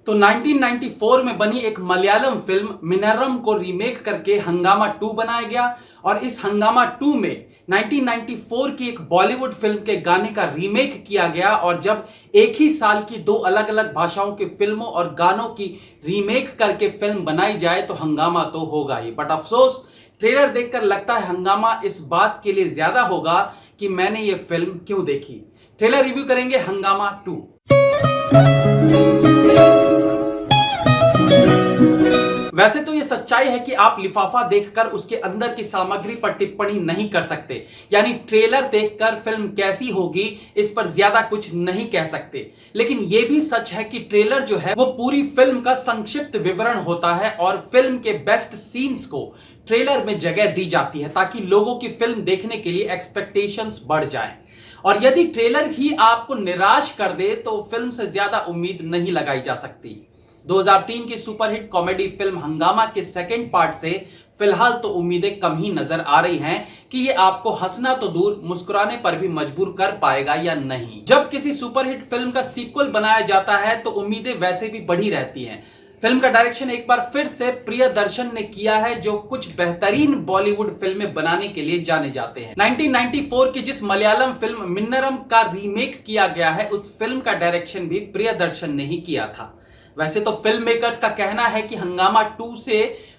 तो 1994 में बनी एक मलयालम फिल्म मिनरम को रीमेक करके हंगामा 2 बनाया गया और इस हंगामा 2 में 1994 की एक बॉलीवुड फिल्म के गाने का रीमेक किया गया। और जब एक ही साल की दो अलग अलग भाषाओं की फिल्मों और गानों की रीमेक करके फिल्म बनाई जाए तो हंगामा तो होगा ही। बट अफसोस, ट्रेलर देखकर लगता है हंगामा इस बात के लिए ज्यादा होगा कि मैंने ये फिल्म क्यों देखी। ट्रेलर रिव्यू करेंगे हंगामा 2। वैसे तो ये सच्चाई है कि आप लिफाफा देखकर उसके अंदर की सामग्री पर टिप्पणी नहीं कर सकते, यानी ट्रेलर देखकर फिल्म कैसी होगी इस पर ज्यादा कुछ नहीं कह सकते। लेकिन यह भी सच है कि ट्रेलर जो है वो पूरी फिल्म का संक्षिप्त विवरण होता है और फिल्म के बेस्ट सीन्स को ट्रेलर में जगह दी जाती है ताकि लोगों की फिल्म देखने के लिए एक्सपेक्टेशंस बढ़ जाएं। और यदि ट्रेलर ही आपको निराश कर दे तो फिल्म से ज्यादा उम्मीद नहीं लगाई जा सकती। 2003 की सुपरहिट कॉमेडी फिल्म हंगामा के सेकंड पार्ट से फिलहाल तो उम्मीदें कम ही नजर आ रही हैं कि ये आपको हंसना तो दूर मुस्कुराने पर भी मजबूर कर पाएगा या नहीं। जब किसी सुपरहिट फिल्म का सीक्वल बनाया जाता है तो उम्मीदें वैसे भी बढ़ी रहती हैं। फिल्म का डायरेक्शन एक बार फिर से प्रियदर्शन ने किया है, जो कुछ बेहतरीन बॉलीवुड फिल्में बनाने के लिए जाने जाते हैं। 1994 की जिस मलयालम फिल्म मिन्नरम का रीमेक किया गया है उस फिल्म का डायरेक्शन भी प्रियदर्शन ने ही किया था। वैसे तो फिल्म मेकर्स का कहना है कि हंगामा 2 से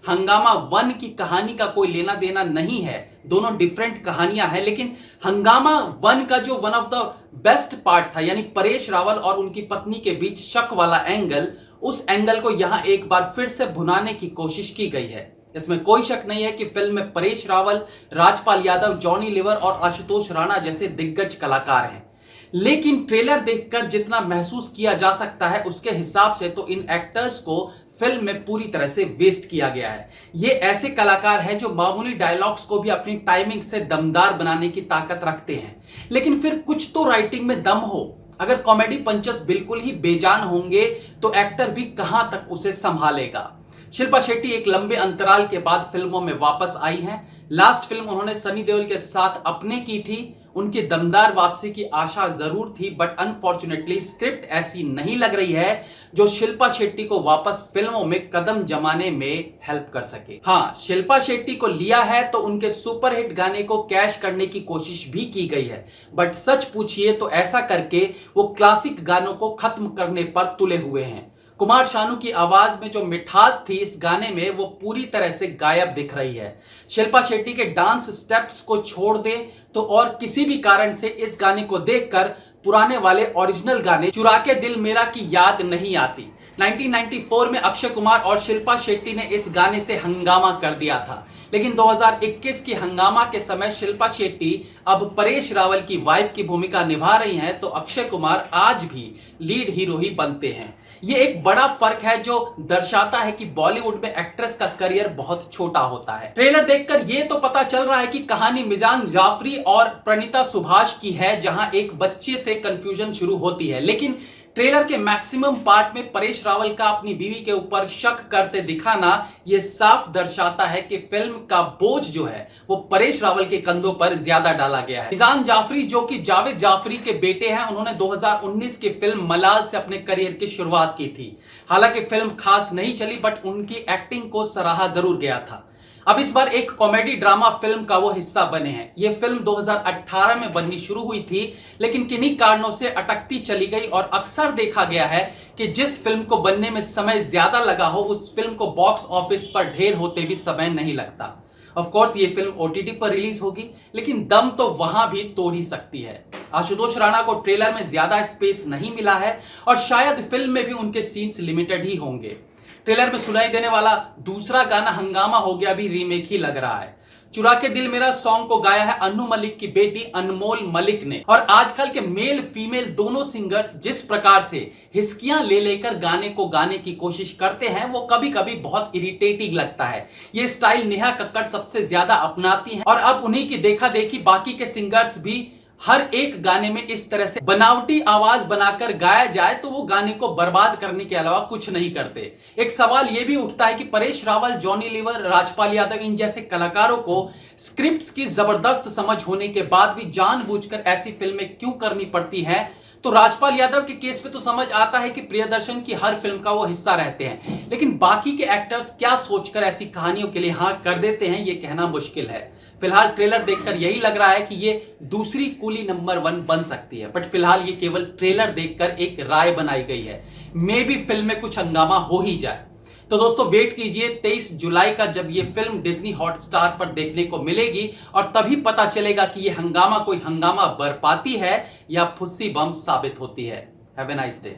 हंगामा 1 की कहानी का कोई लेना देना नहीं है, दोनों डिफरेंट कहानियां हैं। लेकिन हंगामा 1 का जो one of the best part था, यानी परेश रावल और उनकी पत्नी के बीच शक वाला एंगल, उस एंगल को यहां एक बार फिर से भुनाने की कोशिश की गई है। इसमें कोई शक नहीं है कि फिल्म में परेश रावल, राजपाल यादव, जॉनी लीवर और आशुतोष राणा जैसे दिग्गज कलाकार हैं। लेकिन ट्रेलर देखकर जितना महसूस किया जा सकता है उसके हिसाब से तो इन एक्टर्स को फिल्म में पूरी तरह से वेस्ट किया गया है। ये ऐसे कलाकार हैं जो मामूली डायलॉग्स को भी अपनी टाइमिंग से दमदार बनाने की ताकत रखते हैं। लेकिन फिर कुछ तो राइटिंग में दम हो। अगर कॉमेडी पंचेस बिल्कुल ही बेजान होंगे तो एक्टर भी कहां तक उसे संभालेगा। शिल्पा शेट्टी एक लंबे अंतराल के बाद फिल्मों में वापस आई हैं। लास्ट फिल्म उन्होंने सनी देओल के साथ अपने की थी। उनकी दमदार वापसी की आशा जरूर थी, बट अनफॉर्चुनेटली स्क्रिप्ट ऐसी नहीं लग रही है जो शिल्पा शेट्टी को वापस फिल्मों में कदम जमाने में हेल्प कर सके। हाँ, शिल्पा शेट्टी को लिया है तो उनके सुपरहिट गाने को कैश करने की कोशिश भी की गई है, बट सच पूछिए तो ऐसा करके वो क्लासिक गानों को खत्म करने पर तुले हुए हैं। कुमार शानू की आवाज में जो मिठास थी इस गाने में वो पूरी तरह से गायब दिख रही है। शिल्पा शेट्टी के डांस स्टेप्स को छोड़ दे तो और किसी भी कारण से इस गाने को देखकर पुराने वाले ओरिजिनल गाने चुरा के दिल मेरा की याद नहीं आती। 1994 में अक्षय कुमार और शिल्पा शेट्टी ने इस गाने से हंगामा कर दिया था, लेकिन 2021 की हंगामा के समय शिल्पा शेट्टी अब परेश रावल की वाइफ की भूमिका निभा रही हैं तो अक्षय कुमार आज भी लीड हीरो ही बनते हैं। ये एक बड़ा फर्क है जो दर्शाता है कि बॉलीवुड में एक्ट्रेस का करियर बहुत छोटा होता है। ट्रेलर देखकर ये तो पता चल रहा है कि कहानी मिजान जाफरी और प्रणीता सुभाष की है, जहां एक बच्चे से कंफ्यूजन शुरू होती है। लेकिन ट्रेलर के मैक्सिमम पार्ट में परेश रावल का अपनी बीवी के ऊपर शक करते दिखाना यह साफ दर्शाता है कि फिल्म का बोझ जो है वो परेश रावल के कंधों पर ज्यादा डाला गया है। मिजान जाफरी जो कि जावेद जाफरी के बेटे हैं, उन्होंने 2019 की फिल्म मलाल से अपने करियर की शुरुआत की थी। हालांकि फिल्म खास नहीं चली बट उनकी एक्टिंग को सराहा जरूर गया था। अब इस बार एक कॉमेडी ड्रामा फिल्म का वो हिस्सा बने हैं। ये फिल्म 2018 में बननी शुरू हुई थी लेकिन किन्हीं कारणों से अटकती चली गई और अक्सर देखा गया है कि जिस फिल्म को बनने में समय ज्यादा लगा हो उस फिल्म को बॉक्स ऑफिस पर ढेर होते भी समय नहीं लगता। ऑफ कोर्स ये फिल्म ओटीटी पर रिलीज होगी लेकिन दम तो वहां भी तोड़ ही सकती है। आशुतोष राणा को ट्रेलर में ज्यादा स्पेस नहीं मिला है और शायद फिल्म में भी उनके सीन्स लिमिटेड ही होंगे। ट्रेलर में सुनाई देने वाला दूसरा गाना हंगामा हो गया भी रीमेक ही लग रहा है। चुरा के दिल मेरा सॉन्ग को गाया है अनु मलिक की बेटी अनमोल मलिक ने। और आजकल के मेल फीमेल दोनों सिंगर्स जिस प्रकार से हिस्कियां ले लेकर गाने को गाने की कोशिश करते हैं वो कभी कभी बहुत इरिटेटिंग लगता है। ये स्टाइल नेहा कक्कड़ सबसे ज्यादा अपनाती हैं और अब उन्हीं की देखा देखी बाकी के सिंगर्स भी हर एक गाने में इस तरह से बनावटी आवाज बनाकर गाया जाए तो वो गाने को बर्बाद करने के अलावा कुछ नहीं करते। एक सवाल ये भी उठता है कि परेश रावल, जॉनी लीवर, राजपाल यादव इन जैसे कलाकारों को स्क्रिप्ट्स की जबरदस्त समझ होने के बाद भी जानबूझकर ऐसी फिल्में क्यों करनी पड़ती है तो राजपाल यादव के केस पे तो समझ आता है कि प्रियदर्शन की हर फिल्म का वो हिस्सा रहते हैं, लेकिन बाकी के एक्टर्स क्या सोचकर ऐसी कहानियों के लिए हाँ कर देते हैं, ये कहना मुश्किल है। फिलहाल ट्रेलर देखकर यही लग रहा है कि ये दूसरी कूली नंबर 1 बन सकती है, बट फिलहाल ये केवल ट्रेलर देखकर एक राय बनाई गई है। मे बी फिल्म में कुछ हंगामा हो ही जाए। तो दोस्तों वेट कीजिए 23 जुलाई का, जब ये फिल्म डिज्नी हॉटस्टार पर देखने को मिलेगी और तभी पता चलेगा कि ये हंगामा कोई हंगामा बरपाती है या फुस्सी बम साबित होती है। Have a nice day.